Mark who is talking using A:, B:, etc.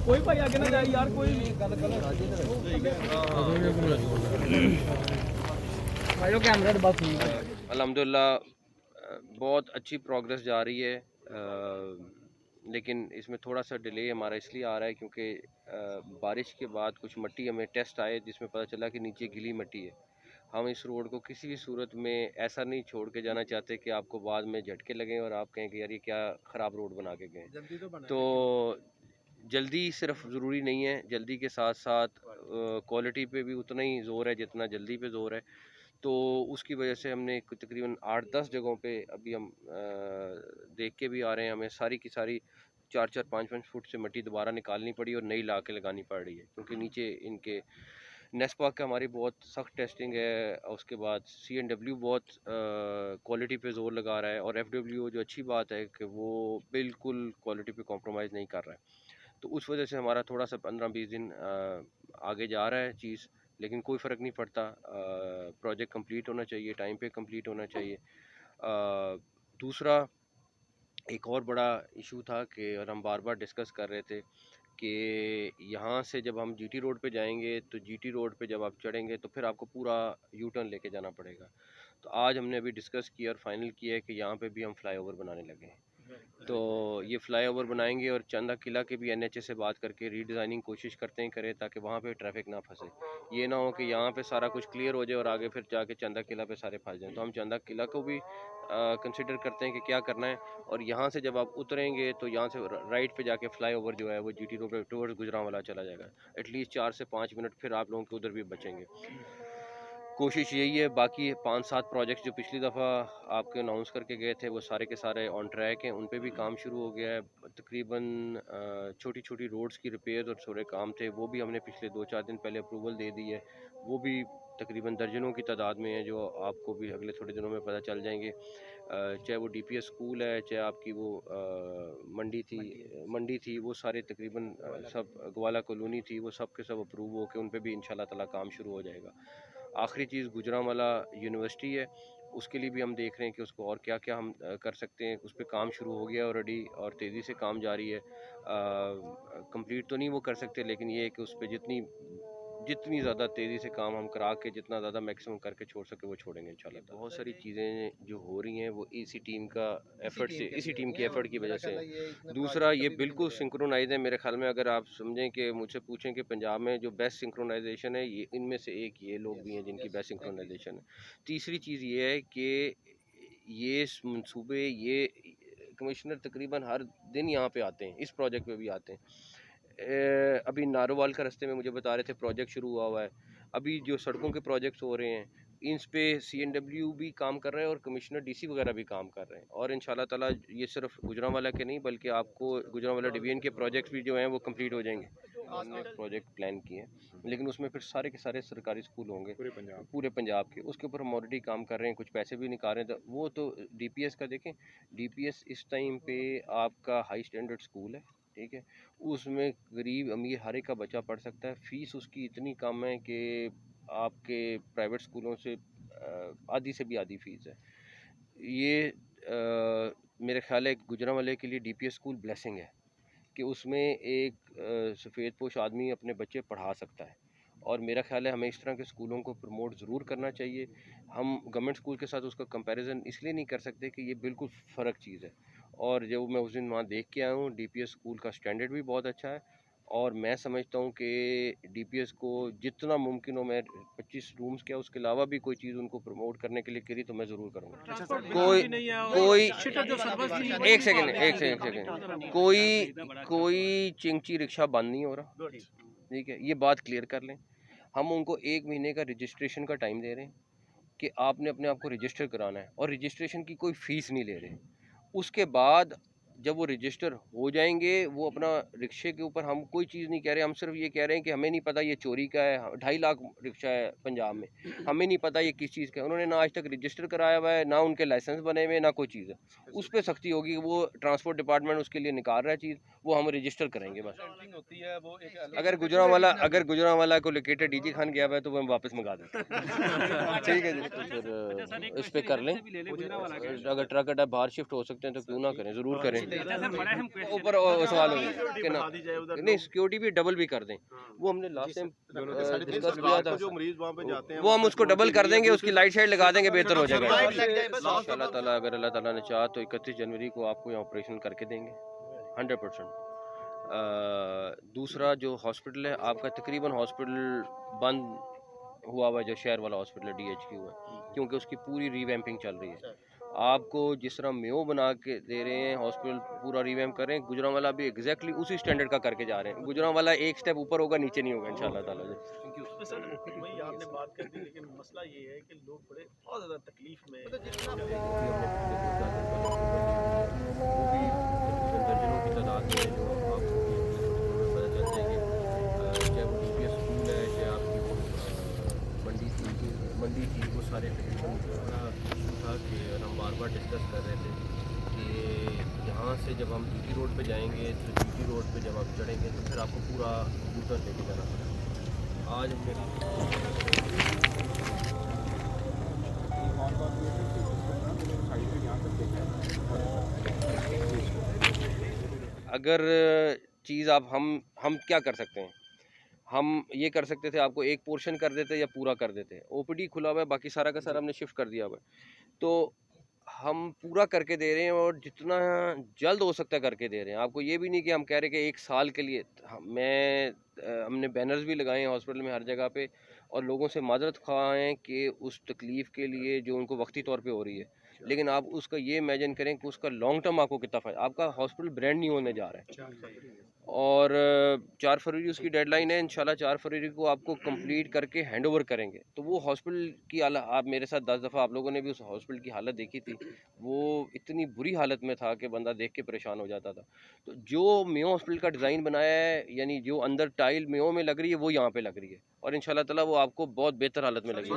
A: कोई भाई आगे ना जाए यार कोई भाइयों कैमरा तो बस ठीक है।
B: अल्हम्दुलिल्लाह बहुत अच्छी प्रोग्रेस जा रही है, लेकिन इसमें थोड़ा सा डिले हमारा इसलिए आ रहा है क्योंकि बारिश के बाद कुछ मिट्टी हमें टेस्ट आए जिसमें पता चला कि नीचे गीली मिट्टी है। हम इस रोड को किसी भी सूरत में ऐसा नहीं छोड़ के जाना चाहते कि आपको बाद में झटके लगें और आप कहें कि यार ये क्या ख़राब रोड बना के गए। तो जल्दी सिर्फ ज़रूरी नहीं है, जल्दी के साथ साथ क्वालिटी पे भी उतना ही ज़ोर है जितना जल्दी पे ज़ोर है। तो उसकी वजह से हमने तकरीबन 8-10 जगहों पे अभी हम देख के भी आ रहे हैं, हमें सारी की सारी 4-4 5-5 फुट से मिट्टी दोबारा निकालनी पड़ी और नई ला के लगानी पड़ रही है क्योंकि नीचे इनके नेस्पा का हमारी बहुत सख्त टेस्टिंग है। उसके बाद CNW बहुत क्वालिटी पे ज़ोर लगा रहा है और FWO जो अच्छी बात है कि वो बिल्कुल क्वालिटी पे कॉम्प्रोमाइज़ नहीं कर रहा है। तो उस वजह से हमारा थोड़ा सा 15-20 दिन आगे जा रहा है चीज़, लेकिन कोई फ़र्क नहीं पड़ता। प्रोजेक्ट कंप्लीट होना चाहिए, टाइम पे कंप्लीट होना चाहिए। दूसरा एक और बड़ा इशू था कि और हम बार बार डिस्कस कर रहे थे कि यहाँ से जब हम GT रोड पे जाएंगे तो GT रोड पे जब आप चढ़ेंगे तो फिर आपको पूरा यू टर्न लेके जाना पड़ेगा। तो आज हमने अभी डिस्कस किया और फाइनल किया है कि यहाँ पे भी हम फ्लाईओवर बनाने लगे हैं। तो ये फ्लाईओवर बनाएंगे और चंदा किला के भी NHA से बात करके रीडिज़ाइनिंग कोशिश करते हैं करें ताकि वहाँ पे ट्रैफिक ना फंसे। ये ना हो कि यहाँ पे सारा कुछ क्लियर हो जाए और आगे फिर जाके चंदा किला पे सारे फंस जाएं। तो हम चंदा किला को भी कंसिडर करते हैं कि क्या करना है। और यहाँ से जब आप उतरेंगे तो यहाँ से राइट पे जाके फ्लाईओवर जो है वो GT रोड पे टुवर्ड्स गुजरांवाला चला जाएगा। एटलीस्ट 4 से 5 मिनट फिर आप लोगों के उधर भी बचेंगे। कोशिश यही है। बाकी 5-7 प्रोजेक्ट्स जो पिछली दफ़ा आपके अनाउंस करके गए थे वो सारे के सारे ऑन ट्रैक हैं, उन पे भी काम शुरू हो गया है। तकरीबन छोटी छोटी रोड्स की रिपेयर और थोड़े काम थे वो भी हमने पिछले 2-4 दिन पहले अप्रूवल दे दी है। वो भी तकरीबन दर्जनों की तादाद में है जो आपको भी अगले थोड़े दिनों में पता चल जाएंगे। चाहे वो DPS स्कूल है, चाहे आपकी वो मंडी थी, वो सारे तकरीबन सब ग्वाला कॉलोनी थी, वो सब के सब अप्रूव हो के उन पे भी इंशाल्लाह ताला काम शुरू हो जाएगा। आखिरी चीज़ गुजरांवाला यूनिवर्सिटी है, उसके लिए भी हम देख रहे हैं कि उसको और क्या क्या हम कर सकते हैं। उस पर काम शुरू हो गया ऑलरेडी और तेज़ी से काम जारी है। कंप्लीट तो नहीं वो कर सकते, लेकिन ये है कि उस पर जितनी जितनी ज़्यादा तेज़ी से काम हम करा के जितना ज़्यादा मैक्सिमम करके छोड़ सके वो छोड़ेंगे इंशाल्लाह। बहुत सारी चीज़ें जो हो रही हैं वो इसी टीम का एफर्ट से, इसी टीम की एफर्ट की वजह से। दूसरा ये बिल्कुल सिंक्रोनाइज है मेरे ख्याल में। अगर आप समझें कि मुझसे पूछें कि पंजाब में जो बेस्ट सिंक्रोनाइजेशन है ये इनमें से एक ये लोग भी हैं जिनकी बेस्ट सिंक्रोनाइजेशन है। तीसरी चीज़ ये है कि ये मंसूबे ये कमिश्नर तकरीबन हर दिन यहाँ पे आते हैं, इस प्रोजेक्ट पे भी आते हैं। अभी नारोवाल का रास्ते में मुझे बता रहे थे प्रोजेक्ट शुरू हुआ है। अभी जो सड़कों के प्रोजेक्ट्स हो रहे हैं इन पे CNW भी काम कर रहे हैं और कमिश्नर DC वगैरह भी काम कर रहे हैं। और इंशाल्लाह ताला ये सिर्फ गुजरांवाला के नहीं बल्कि आपको गुजरांवाला डिवीजन के प्रोजेक्ट्स भी जो हैं वो कंप्लीट हो जाएंगे। हमने प्रोजेक्ट प्लान किए हैं लेकिन उसमें फिर सारे के सारे सरकारी स्कूल होंगे पूरे पंजाब के। उसके ऊपर हम ऑलरेडी काम कर रहे हैं, कुछ पैसे भी निकाल रहे हैं। तो वो तो DPS का देखें, DPS इस टाइम पे आपका हाई स्टैंडर्ड स्कूल है, ठीक है। उसमें गरीब अमीर हर एक का बच्चा पढ़ सकता है। फ़ीस उसकी इतनी कम है कि आपके प्राइवेट स्कूलों से आधी से भी आधी फ़ीस है। ये मेरे ख्याल है गुजरांवाले के लिए DPS स्कूल ब्लेसिंग है कि उसमें एक सफ़ेद पोश आदमी अपने बच्चे पढ़ा सकता है। और मेरा ख्याल है हमें इस तरह के स्कूलों को प्रमोट ज़रूर करना चाहिए। हम गवर्नमेंट स्कूल के साथ उसका कंपैरिजन इसलिए नहीं कर सकते कि ये बिल्कुल फ़र्क चीज़ है। और जो मैं उस दिन वहाँ देख के आया हूँ DPS स्कूल का स्टैंडर्ड भी बहुत अच्छा है। और मैं समझता हूँ कि DPS को जितना मुमकिन हो, मैं 25 रूम्स क्या उसके अलावा भी कोई चीज़ उनको प्रमोट करने के लिए करी तो मैं ज़रूर करूँगा। कोई एक सेकेंड कोई चिंची रिक्शा बंद नहीं हो रहा, ठीक है। ये बात क्लियर कर लें। हम उनको 1 महीने का रजिस्ट्रेशन का टाइम दे रहे हैं कि आपने अपने आप को रजिस्टर कराना है और रजिस्ट्रेशन की कोई फ़ीस नहीं ले रहे। उसके बाद जब वो रजिस्टर हो जाएंगे वो अपना रिक्शे के ऊपर, हम कोई चीज़ नहीं कह रहे, हम सिर्फ ये कह रहे हैं कि हमें नहीं पता ये चोरी का है। 2.5 लाख रिक्शा है पंजाब में, हमें नहीं पता ये किस चीज़ का है। उन्होंने ना आज तक रजिस्टर कराया हुआ है, ना उनके लाइसेंस बने हुए, ना कोई चीज़ है। उस पर सख्ती होगी। वो ट्रांसपोर्ट डिपार्टमेंट उसके लिए निकाल रहा है चीज़, वो हम रजिस्टर करेंगे बस। अगर गुजरांवाला को लोकेटेड DG खान गया हुआ है तो वो हम वापस मंगा देते हैं। ठीक है जी, तो फिर इस पे कर लें। अगर ट्रक अड्डा बाहर शिफ्ट हो सकते हैं तो क्यों ना करें, ज़रूर करें। ऊपर सवाल हो गया कि ना नहीं सिक्योरिटी भी डबल भी कर दें, वो हमने लास्ट टाइम डिस्कस किया था,
C: जो मरीज वहाँ पे जाते हैं
B: वो हम उसको डबल कर देंगे, उसकी लाइट शाइट लगा देंगे, बेहतर हो जाएगा इंशाल्लाह ताला। अगर अल्लाह ताला ने चाहा तो 31 जनवरी को आपको यहाँ ऑपरेशन करके देंगे 100%। दूसरा जो हॉस्पिटल है आपका, तकरीबन हॉस्पिटल बंद हुआ हुआ है, जो शहर वाला हॉस्पिटल है DHQ है, क्योंकि उसकी पूरी रीवैम्पिंग चल रही है। आपको जिस तरह मेयो बना के दे रहे हैं, हॉस्पिटल पूरा रीवैम्प कर रहे हैं, गुजरांवाला भी एग्जैक्टली उसी स्टैंडर्ड का करके जा रहे हैं। गुजरांवाला एक स्टेप ऊपर होगा, नीचे नहीं होगा इंशाल्लाह ताला।
C: सर वही आपने बात कर दी, लेकिन मसला ये है कि लोग बड़े बहुत ज़्यादा तकलीफ में
B: दर्जनों की तादाद में जो आपको पता चल जाएंगे, चाहे वो DPS स्कूल है, चाहे आपकी वो मंडी थी, वो सारे तकरीबन था कि हम बार बार डिस्कस कर रहे थे कि यहाँ से जब हम GT रोड पे जाएंगे तो GT रोड पे जब आप चढ़ेंगे तो फिर आपको पूरा यूटर्न लेके जाना पड़ेगा। आज अगर चीज़ आप हम क्या कर सकते हैं, हम ये कर सकते थे आपको एक पोर्शन कर देते या पूरा कर देते। OPD खुला हुआ है, बाकी सारा का सारा हमने शिफ्ट कर दिया हुआ है, तो हम पूरा करके दे रहे हैं और जितना जल्द हो सकता है करके दे रहे हैं। आपको ये भी नहीं कि हम कह रहे कि 1 साल के लिए। हमने बैनर्स भी लगाए हैं हॉस्पिटल में हर जगह पे, और लोगों से माजरत ख्वाहें कि उस तकलीफ़ के लिए जो उनको वक्ती तौर पे हो रही है, लेकिन आप उसका ये इमेजिन करें कि उसका लॉन्ग टर्म आपको कितना फ़ायदा। आपका हॉस्पिटल ब्रांड न्यू होने जा रहा है और 4 फरवरी उसकी डेडलाइन है। इंशाल्लाह 4 फरवरी को आपको कंप्लीट करके हैंडओवर करेंगे। तो वो हॉस्पिटल की आप मेरे साथ 10 दफ़ा आप लोगों ने भी उस हॉस्पिटल की हालत देखी थी, वो इतनी बुरी हालत में था कि बंदा देख के परेशान हो जाता था। तो जो मेयो हॉस्पिटल का डिज़ाइन बनाया है, यानी जो अंदर टाइल मेयो में लग रही है, वो यहाँ पे लग रही है, और इंशाल्लाह ताला वो आपको बहुत बेहतर हालत में लगेगी।